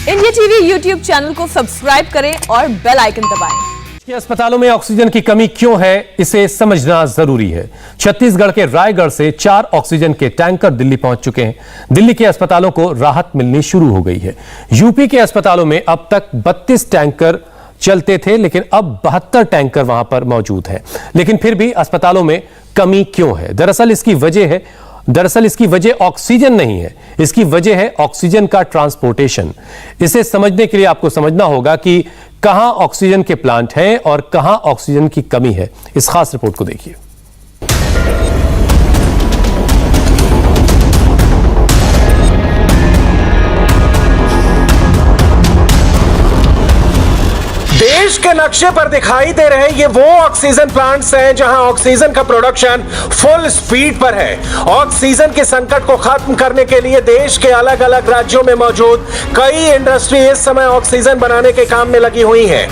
India TV YouTube channel को subscribe करें और बेल आइकन दबाएं। अस्पतालों में ऑक्सीजन की कमी क्यों है, इसे समझना जरूरी है। छत्तीसगढ़ के रायगढ़ से 4 ऑक्सीजन के टैंकर दिल्ली पहुंच चुके हैं। दिल्ली के अस्पतालों को राहत मिलनी शुरू हो गई है। यूपी के अस्पतालों में अब तक 32 टैंकर चलते थे, लेकिन अब 72 टैंकर वहां पर मौजूद हैं। लेकिन फिर भी अस्पतालों में कमी क्यों है? दरअसल इसकी वजह ऑक्सीजन नहीं है, इसकी वजह है ऑक्सीजन का ट्रांसपोर्टेशन। इसे समझने के लिए आपको समझना होगा कि कहां ऑक्सीजन के प्लांट हैं और कहां ऑक्सीजन की कमी है। इस खास रिपोर्ट को देखिए। देश के नक्शे पर दिखाई दे रहे ये वो ऑक्सीजन प्लांट्स हैं जहां ऑक्सीजन का प्रोडक्शन फुल स्पीड पर है। ऑक्सीजन के संकट को खत्म करने के लिए देश के अलग अलग राज्यों में मौजूद कई इंडस्ट्री इस समय ऑक्सीजन बनाने के काम में लगी हुई हैं।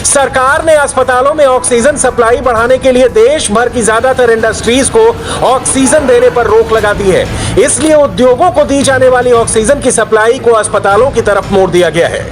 सरकार ने अस्पतालों में ऑक्सीजन सप्लाई बढ़ाने के लिए देश भर की ज्यादातर इंडस्ट्रीज को ऑक्सीजन देने पर रोक लगा दी है। इसलिए उद्योगों को दी जाने वाली ऑक्सीजन की सप्लाई को अस्पतालों की तरफ मोड़ दिया गया है।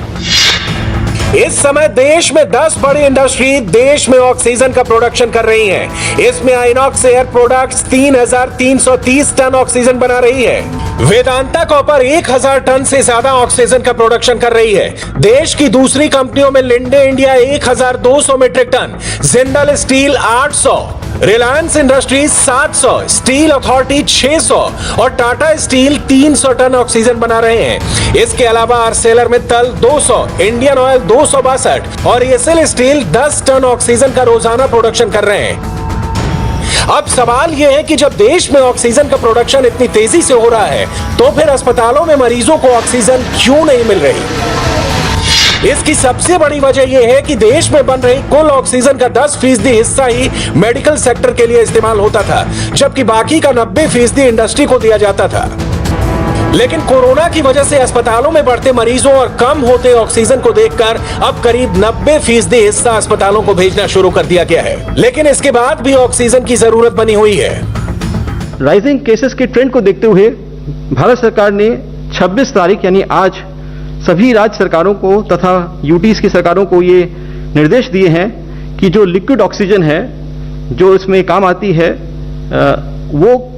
इस समय देश में 10 बड़ी इंडस्ट्री देश में ऑक्सीजन का प्रोडक्शन कर रही हैं। इसमें Inox air products 3330 ton oxygen बना रही है। वेदांता कॉपर 1000 टन से ज्यादा ऑक्सीजन का प्रोडक्शन कर रही है। देश की दूसरी कंपनियों में Linde India 1200 metric ton, Jindal steel 800, Reliance industries 700, steel authority 600 और टाटा स्टील 300 टन ऑक्सीजन बना रहे हैं। इसके अलावा आर्सेलर मित्तल 200, इंडियन ऑयल 262 और एसएल स्टील 10 टन ऑक्सीजन का रोजाना प्रोडक्शन कर रहे हैं। अब सवाल यह है कि जब देश में ऑक्सीजन का प्रोडक्शन इतनी तेजी से हो रहा है, तो फिर अस्पतालों में मरीजों को ऑक्सीजन क्यों नहीं मिल रही? इसकी सबसे बड़ी वजह यह है कि देश में बन रही कुल ऑक्सीजन का 10% हिस्सा ही मेडिकल सेक्टर के लिए इस्तेमाल होता था, जबकि बाकी का 90% इंडस्ट्री को दिया जाता था। लेकिन कोरोना की वजह से अस्पतालों में बढ़ते मरीजों और कम होते ऑक्सीजन को देखकर अब करीब 90% हिस्सा अस्पतालों को भेजना शुरू कर दिया गया है। लेकिन इसके बाद भी ऑक्सीजन की जरूरत बनी हुई है। राइजिंग केसेस के ट्रेंड को देखते हुए भारत सरकार ने 26 तारीख यानी आज सभी राज्य सरकारों को तथा यूटीज की सरकारों को ये निर्देश दिए हैं कि जो लिक्विड ऑक्सीजन है जो इसमें काम आती है वो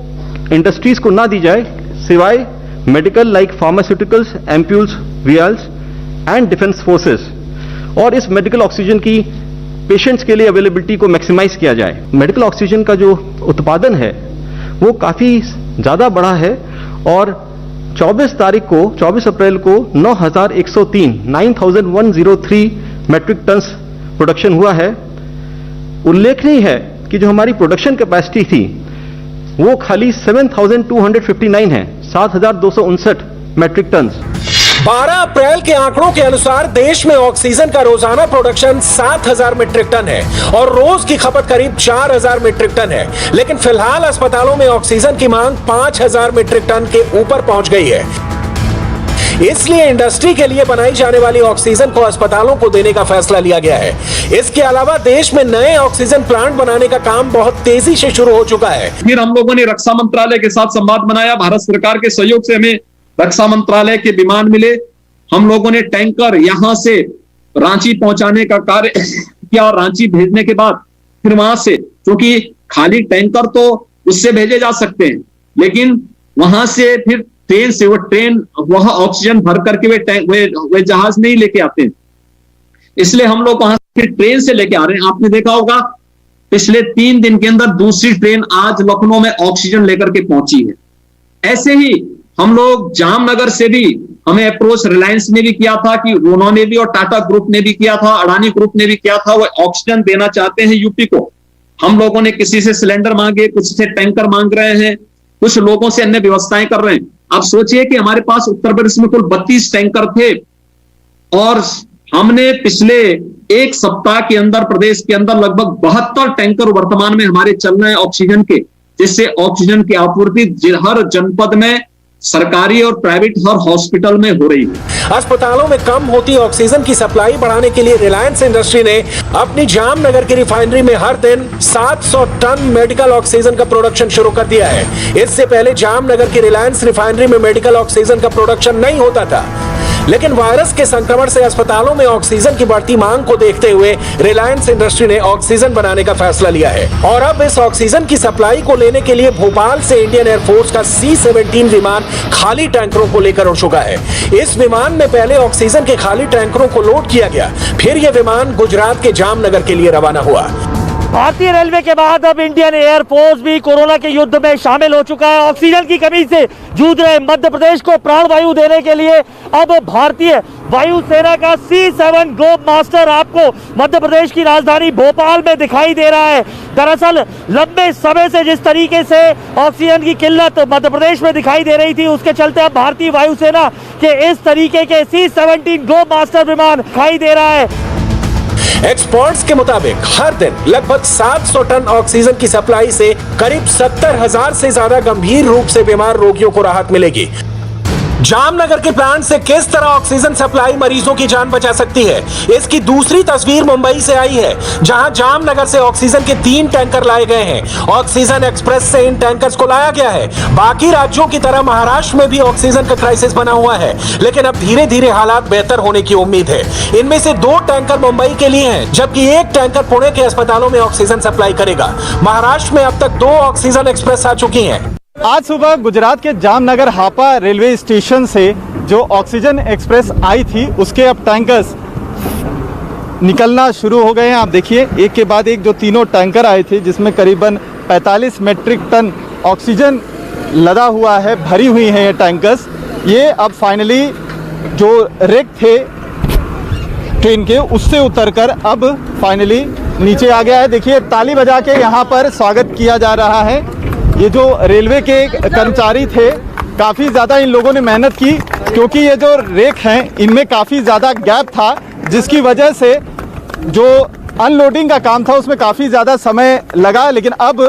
इंडस्ट्रीज को ना दी जाए, सिवाय medical like pharmaceuticals, ampoules, vials and defence forces. और इस मेडिकल ऑक्सीजन की पेशेंट्स के लिए अवेलेबिलिटी को मैक्सिमाइज किया जाए। मेडिकल ऑक्सीजन का जो उत्पादन है वो काफी ज्यादा बढ़ा है और 24 अप्रैल को 9103 मेट्रिक टन्स प्रोडक्शन हुआ है। उल्लेखनीय है कि जो हमारी प्रोडक्शन कैपेसिटी थी वो खाली 7259 है, 7259 मेट्रिक टन्स। 12 अप्रैल के आंकड़ों के अनुसार देश में ऑक्सीजन का रोजाना प्रोडक्शन 7000 मीट्रिक टन है और रोज की खपत करीब 4000 मीट्रिक टन है। लेकिन फिलहाल अस्पतालों में ऑक्सीजन की मांग 5000 मीट्रिक टन के ऊपर पहुंच गई है। इसलिए इंडस्ट्री के लिए बनाई जाने वाली ऑक्सीजन को अस्पतालों को देने का फैसला लिया गया है। इसके अलावा देश में नए ऑक्सीजन प्लांट बनाने का काम बहुत तेजी से शुरू हो चुका है। फिर हम लोगों ने रक्षा मंत्रालय के साथ संवाद बनाया। भारत सरकार के सहयोग से हमें रक्षा मंत्रालय के विमान मिले। हम लोगों ने टैंकर यहां से रांची पहुंचाने का कार्य किया और रांची भेजने के बाद फिर वहां से, क्योंकि खाली टैंकर तो उससे भेजे जा सकते हैं, लेकिन वहां से फिर ट्रेन से वह ऑक्सीजन भर करके वे जहाज नहीं लेके आते हैं। इसलिए हम लोग वहां से फिर ट्रेन से लेके आ रहे हैं। आपने देखा होगा पिछले 3 दिन के अंदर दूसरी ट्रेन आज लखनऊ में ऑक्सीजन लेकर के पहुंची है। ऐसे ही हम लोग जामनगर से भी हमें अप्रोच रिलायंस ने भी किया था कि उन्होंने भी, और टाटा ग्रुप ने भी किया था, अडानी ग्रुप ने भी किया था। वो ऑक्सीजन देना चाहते हैं यूपी को। हम लोगों ने किसी से सिलेंडर मांगे, कुछ से टैंकर मांग रहे हैं, कुछ लोगों से अन्य व्यवस्थाएं कर रहे हैं। अब सोचिए कि हमारे पास उत्तर प्रदेश में कुल 32 टैंकर थे और हमने पिछले 1 सप्ताह के अंदर प्रदेश के अंदर लगभग 72 टैंकर वर्तमान में हमारे चल रहे हैं ऑक्सीजन के, जिससे ऑक्सीजन की आपूर्ति हर जनपद में सरकारी और प्राइवेट हर हॉस्पिटल में हो रही है। अस्पतालों में कम होती ऑक्सीजन की सप्लाई बढ़ाने के लिए रिलायंस इंडस्ट्री ने अपनी जामनगर की रिफाइनरी में हर दिन 700 टन मेडिकल ऑक्सीजन का प्रोडक्शन शुरू कर दिया है। इससे पहले जामनगर की रिलायंस रिफाइनरी में मेडिकल ऑक्सीजन का प्रोडक्शन नहीं होता था, लेकिन वायरस के संक्रमण से अस्पतालों में ऑक्सीजन की बढ़ती मांग को देखते हुए रिलायंस इंडस्ट्री ने ऑक्सीजन बनाने का फैसला लिया है। और अब इस ऑक्सीजन की सप्लाई को लेने के लिए भोपाल से इंडियन एयरफोर्स का C-17 विमान खाली टैंकरों को लेकर उड़ चुका है। इस विमान में पहले ऑक्सीजन के खाली टैंकरों को लोड किया गया, फिर यह विमान गुजरात के जामनगर के लिए रवाना हुआ। भारतीय रेलवे के बाद अब इंडियन एयरफोर्स भी कोरोना के युद्ध में शामिल हो चुका है। ऑक्सीजन की कमी से जूझ रहे मध्य प्रदेश को प्राणवायु देने के लिए अब भारतीय वायुसेना का C-7 ग्लोब मास्टर आपको मध्य प्रदेश की राजधानी भोपाल में दिखाई दे रहा है। दरअसल लंबे समय से जिस तरीके से ऑक्सीजन की किल्लत मध्य प्रदेश में दिखाई दे रही थी, उसके चलते अब भारतीय वायुसेना के इस तरीके के C-17 ग्लोब मास्टर विमान दिखाई दे रहा है। एक्सपर्ट्स के मुताबिक हर दिन लगभग 700 टन ऑक्सीजन की सप्लाई से करीब 70,000 से ज्यादा गंभीर रूप से बीमार रोगियों को राहत मिलेगी। जामनगर के प्लांट से किस तरह ऑक्सीजन सप्लाई मरीजों की जान बचा सकती है, इसकी दूसरी तस्वीर मुंबई से आई है, जहां जामनगर से ऑक्सीजन के 3 टैंकर लाए गए हैं। ऑक्सीजन एक्सप्रेस से इन टैंकर्स को लाया गया है। बाकी राज्यों की तरह महाराष्ट्र में भी ऑक्सीजन का क्राइसिस बना हुआ है, लेकिन अब धीरे धीरे हालात बेहतर होने की उम्मीद है। इनमें से 2 टैंकर मुंबई के लिए हैं, जबकि 1 टैंकर पुणे के अस्पतालों में ऑक्सीजन सप्लाई करेगा। महाराष्ट्र में अब तक 2 ऑक्सीजन एक्सप्रेस आ चुकी हैं। आज सुबह गुजरात के जामनगर हापा रेलवे स्टेशन से जो ऑक्सीजन एक्सप्रेस आई थी, उसके अब टैंकर्स निकलना शुरू हो गए हैं। आप देखिए, एक के बाद एक जो तीनों टैंकर आए थे, जिसमें करीबन 45 मेट्रिक टन ऑक्सीजन लदा हुआ है, भरी हुई हैं ये टैंकर्स। ये अब फाइनली जो रेक थे ट्रेन के, उससे उतरकर अब फाइनली नीचे आ गया है। देखिए, ताली बजा के यहाँ पर स्वागत किया जा रहा है। ये जो रेलवे के कर्मचारी थे, काफ़ी ज़्यादा इन लोगों ने मेहनत की, क्योंकि ये जो रेक हैं, इनमें काफ़ी ज़्यादा गैप था, जिसकी वजह से जो अनलोडिंग का काम था उसमें काफ़ी ज़्यादा समय लगा। लेकिन अब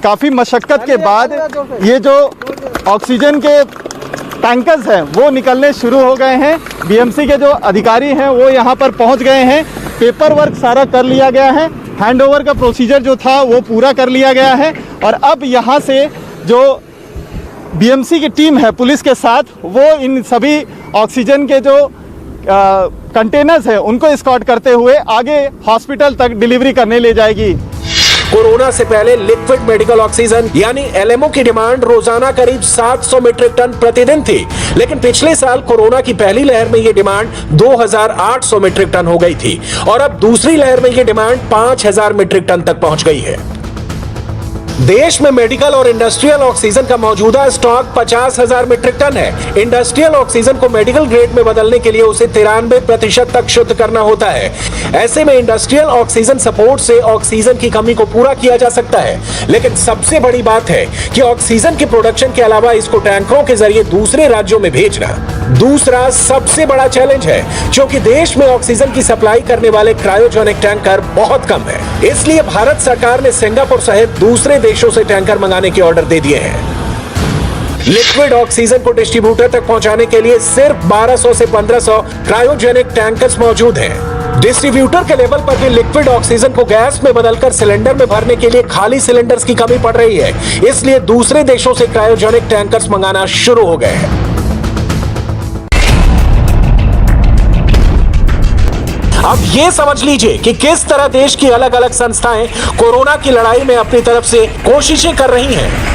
काफ़ी मशक्क़त के बाद ये जो ऑक्सीजन के टैंकर्स हैं वो निकलने शुरू हो गए हैं। बीएमसी के जो अधिकारी हैं वो यहाँ पर पहुँच गए हैं। पेपर वर्क सारा कर लिया गया है, हैंडओवर का प्रोसीजर जो था वो पूरा कर लिया गया है। और अब यहाँ से जो बीएमसी की टीम है पुलिस के साथ, वो इन सभी ऑक्सीजन के जो कंटेनर्स हैं उनको एस्कॉर्ट करते हुए आगे हॉस्पिटल तक डिलीवरी करने ले जाएगी। कोरोना से पहले लिक्विड मेडिकल ऑक्सीजन यानी LMO की डिमांड रोजाना करीब 700 मीट्रिक टन प्रतिदिन थी, लेकिन पिछले साल कोरोना की पहली लहर में ये डिमांड 2800 मीट्रिक टन हो गई थी और अब दूसरी लहर में ये डिमांड 5000 मीट्रिक टन तक पहुंच गई है। देश में मेडिकल और इंडस्ट्रियल ऑक्सीजन का मौजूदा स्टॉक 50,000 मीट्रिक टन है। इंडस्ट्रियल ऑक्सीजन को मेडिकल ग्रेड में बदलने के लिए उसे 93% तक शुद्ध करना होता है। ऐसे में इंडस्ट्रियल ऑक्सीजन सपोर्ट से ऑक्सीजन की कमी को पूरा किया जा सकता है, लेकिन सबसे बड़ी बात है कि ऑक्सीजन के प्रोडक्शन के अलावा इसको टैंकरों के जरिए दूसरे राज्यों में भेजना दूसरा सबसे बड़ा चैलेंज है, क्योंकि देश में ऑक्सीजन की सप्लाई करने वाले क्रायोजेनिक टैंकर बहुत कम है। इसलिए भारत सरकार ने सिंगापुर सहित दूसरे देशों से टैंकर मंगाने के ऑर्डर दे दिए हैं। लिक्विड ऑक्सीजन को डिस्ट्रीब्यूटर तक पहुंचाने के लिए सिर्फ 1200 से 1500 क्रायोजेनिक टैंकर्स मौजूद हैं। डिस्ट्रीब्यूटर के लेवल पर भी लिक्विड ऑक्सीजन को गैस में बदलकर सिलेंडर में भरने के लिए खाली सिलेंडर्स की कमी पड़ रही है, इसलिए दूसरे देशों से क्रायोजेनिक टैंकर्स मंगाना शुरू हो गए हैं। अब ये समझ लीजिए कि किस तरह देश की अलग अलग संस्थाएं कोरोना की लड़ाई में अपनी तरफ से कोशिशें कर रही हैं।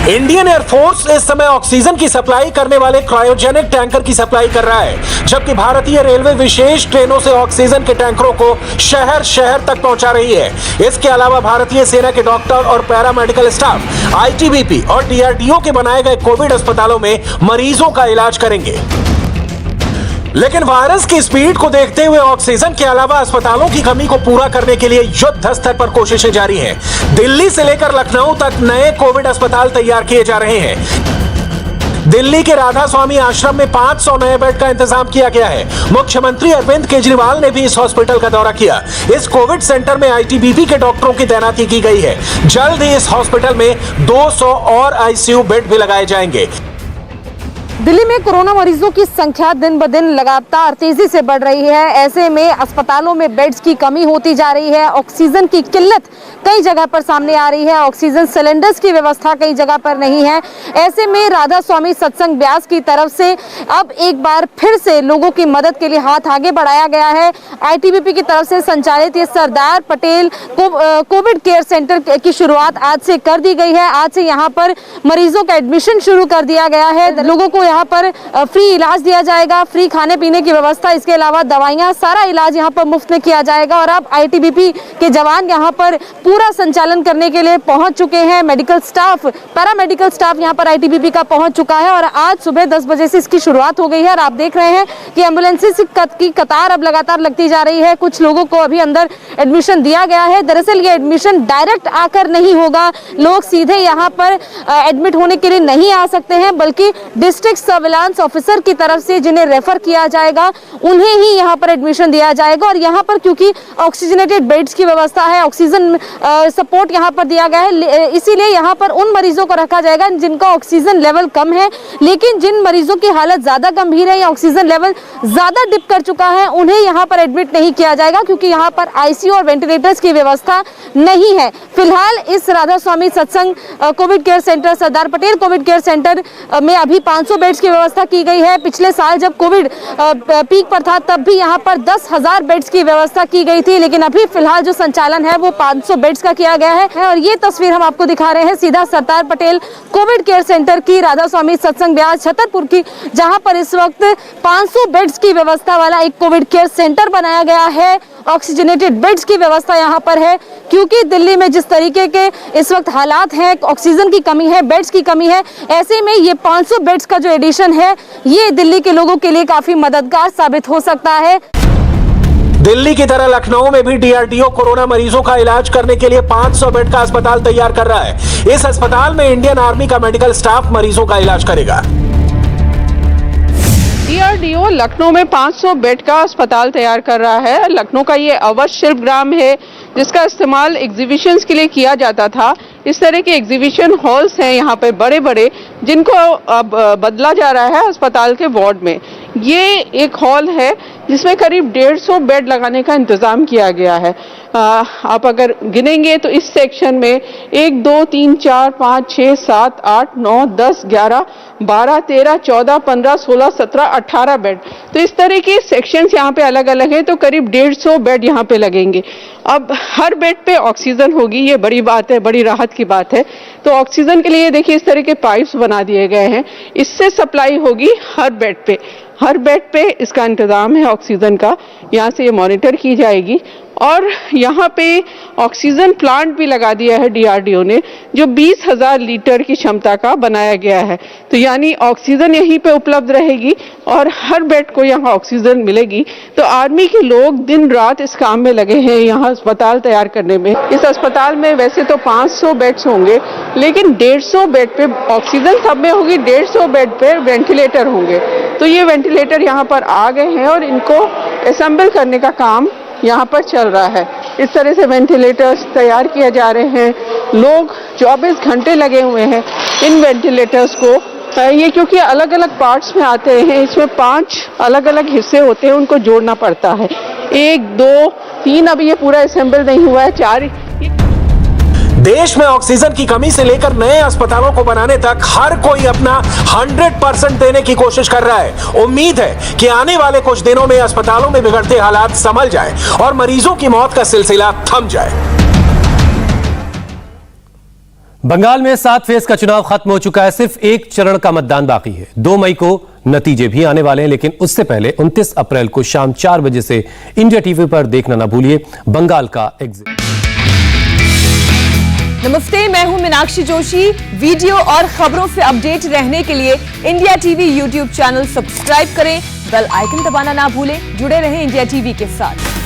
इंडियन एयरफोर्स इस समय ऑक्सीजन की सप्लाई करने वाले क्रायोजेनिक टैंकर की सप्लाई कर रहा है, जबकि भारतीय रेलवे विशेष ट्रेनों से ऑक्सीजन के टैंकरों को शहर शहर तक पहुंचा रही है। इसके अलावा भारतीय सेना के डॉक्टर और पैरामेडिकल स्टाफ आईटीबीपी और डीआरडीओ के बनाए गए कोविड अस्पतालों में मरीजों का इलाज करेंगे। लेकिन वायरस की स्पीड को देखते हुए ऑक्सीजन के अलावा अस्पतालों की कमी को पूरा करने के लिए युद्ध स्तर पर कोशिशें जारी हैं। दिल्ली से लेकर लखनऊ तक नए कोविड अस्पताल तैयार किए जा रहे हैं। दिल्ली के राधा स्वामी आश्रम में 500 नए बेड का इंतजाम किया गया है। मुख्यमंत्री अरविंद केजरीवाल ने भी इस हॉस्पिटल का दौरा किया। इस कोविड सेंटर में आईटीबीपी के डॉक्टरों की तैनाती की गई है। जल्द ही इस हॉस्पिटल में 200 और आईसीयू बेड भी लगाए जाएंगे। दिल्ली में कोरोना मरीजों की संख्या दिन ब दिन लगातार तेजी से बढ़ रही है। ऐसे में अस्पतालों में बेड्स की कमी होती जा रही है। ऑक्सीजन की किल्लत कई जगह पर सामने आ रही है। ऑक्सीजन सिलेंडर्स की व्यवस्था कई जगह पर नहीं है। ऐसे में राधा स्वामी सत्संग ब्यास की तरफ से अब एक बार फिर से लोगों की मदद के लिए हाथ आगे बढ़ाया गया है। आईटीबीपी की तरफ से संचालित ये Sardar Patel Covid care centre की शुरुआत आज से कर दी गई है। आज से यहाँ पर मरीजों का एडमिशन शुरू कर दिया गया है। लोगों को यहाँ पर फ्री इलाज दिया जाएगा, फ्री खाने पीने की व्यवस्था, इसके अलावा दवाइयाँ, सारा इलाज यहाँ पर मुफ्त में किया जाएगा। और अब आईटीबीपी के जवान यहाँ पर पूरा संचालन करने के लिए पहुंच चुके हैं। मेडिकल स्टाफ, पैरामेडिकल स्टाफ यहाँ पर आईटीबीपी का पहुंच चुका है और आज सुबह 10 बजे से इसकी शुरुआत हो गई है। और आप देख रहे हैं कि एम्बुलेंसेस की कतार अब लगातार लगती जा रही है। कुछ लोगों को अभी अंदर एडमिशन दिया गया है। दरअसल ये एडमिशन डायरेक्ट आकर नहीं होगा, लोग सीधे यहाँ पर एडमिट होने के लिए नहीं आ सकते हैं, बल्कि डिस्ट्रिक्ट सर्विलांस ऑफिसर की तरफ से जिन्हें रेफर किया जाएगा उन्हें ही यहाँ पर एडमिशन दिया जाएगा। और यहाँ पर क्योंकि ऑक्सीजनेटेड बेड्स की व्यवस्था है, ऑक्सीजन सपोर्ट यहाँ पर दिया गया है, इसीलिए यहाँ पर उन मरीजों को रखा जाएगा जिनका ऑक्सीजन लेवल कम है। लेकिन जिन मरीजों की हालत ज्यादा गंभीर है या ऑक्सीजन लेवल ज्यादा डिप कर चुका है उन्हें यहाँ पर एडमिट नहीं किया जाएगा, क्योंकि यहाँ पर आईसीयू और वेंटिलेटर्स की व्यवस्था नहीं है। फिलहाल इस राधा स्वामी सत्संग Covid care centre, Sardar Patel Covid care centre में अभी 500 बेड्स की व्यवस्था की गई है। पिछले साल जब कोविड पीक पर था तब भी यहाँ पर 10,000 बेड्स की व्यवस्था की गई थी, लेकिन अभी फिलहाल जो संचालन है वो 500 बेड्स का किया गया है। और ये तस्वीर हम आपको दिखा रहे हैं सीधा Sardar Patel Covid care centre की, राधा स्वामी सत्संग ब्यास छतरपुर की, जहां पर इस वक्त 500 बेड्स की व्यवस्था वाला एक कोविड केयर सेंटर बनाया गया है। ऑक्सीजनेटेड बेड्स की व्यवस्था यहाँ पर है, क्योंकि दिल्ली में जिस तरीके के इस वक्त हालात हैं, ऑक्सीजन की कमी है, बेड्स की कमी है, ऐसे में ये 500 बेड्स का जो एडिशन है ये दिल्ली के लोगों के लिए काफी मददगार साबित हो सकता है। दिल्ली की तरह लखनऊ में भी डीआरडीओ कोरोना मरीजों का इलाज करने के लिए 500 बेड का अस्पताल तैयार कर रहा है। इस अस्पताल में इंडियन आर्मी का मेडिकल स्टाफ मरीजों का इलाज करेगा। डीआरडीओ लखनऊ में 500 बेड का अस्पताल तैयार कर रहा है। लखनऊ का ये अवध शिल्पग्राम है जिसका इस्तेमाल एग्जीबिशंस के लिए किया जाता था। इस तरह के एग्जीबिशन हॉल्स हैं यहाँ पे बड़े बड़े, जिनको अब बदला जा रहा है अस्पताल के वार्ड में। ये एक हॉल है जिसमें करीब 150 बेड लगाने का इंतजाम किया गया है। आप अगर गिनेंगे तो इस सेक्शन में 1 2 3 4 5 6 7 8 9 10 11 12 13 14 15 16 17 18 बेड, तो इस तरह के सेक्शंस यहाँ पे अलग अलग हैं। तो करीब 150 बेड यहाँ पे लगेंगे। अब हर बेड पे ऑक्सीजन होगी, ये बड़ी बात है, बड़ी राहत की बात है। तो ऑक्सीजन के लिए देखिए इस तरह के पाइप्स बना दिए गए हैं, इससे सप्लाई होगी हर बेड पे। हर बेड पे इसका इंतजाम है ऑक्सीजन का, यहाँ से ये मॉनिटर की जाएगी। और यहाँ पे ऑक्सीजन प्लांट भी लगा दिया है डीआरडीओ ने, जो 20,000 लीटर की क्षमता का बनाया गया है। तो यानी ऑक्सीजन यहीं पे उपलब्ध रहेगी और हर बेड को यहाँ ऑक्सीजन मिलेगी। तो आर्मी के लोग दिन रात इस काम में लगे हैं यहाँ अस्पताल तैयार करने में। इस अस्पताल में वैसे तो 500 बेड्स होंगे, लेकिन 150 बेड पे ऑक्सीजन सब में होगी, 150 बेड पे वेंटिलेटर होंगे। तो ये वेंटिलेटर यहाँ पर आ गए हैं और इनको असेंबल करने का काम यहाँ पर चल रहा है। इस तरह से वेंटिलेटर्स तैयार किए जा रहे हैं। लोग 24 घंटे लगे हुए हैं इन वेंटिलेटर्स को। ये क्योंकि अलग अलग पार्ट्स में आते हैं, इसमें 5 अलग अलग हिस्से होते हैं, उनको जोड़ना पड़ता है। 1 2 3 अभी ये पूरा असेंबल नहीं हुआ है, 4। देश में ऑक्सीजन की कमी से लेकर नए अस्पतालों को बनाने तक हर कोई अपना 100% देने की कोशिश कर रहा है। उम्मीद है कि आने वाले कुछ दिनों में अस्पतालों में बिगड़ते हालात संभल जाए और मरीजों की मौत का सिलसिला थम जाए। बंगाल में 7 फेज का चुनाव खत्म हो चुका है। सिर्फ एक चरण का मतदान बाकी है। 2 मई को नतीजे भी आने वाले हैं, लेकिन उससे पहले 29 अप्रैल को शाम 4 बजे से इंडिया टीवी पर देखना ना भूलिए बंगाल का एग्जिट। नमस्ते, मैं हूं मीनाक्षी जोशी। वीडियो और खबरों से अपडेट रहने के लिए India TV YouTube channel subscribe करें, बेल आइकन दबाना ना भूलें। जुड़े रहें इंडिया टीवी के साथ।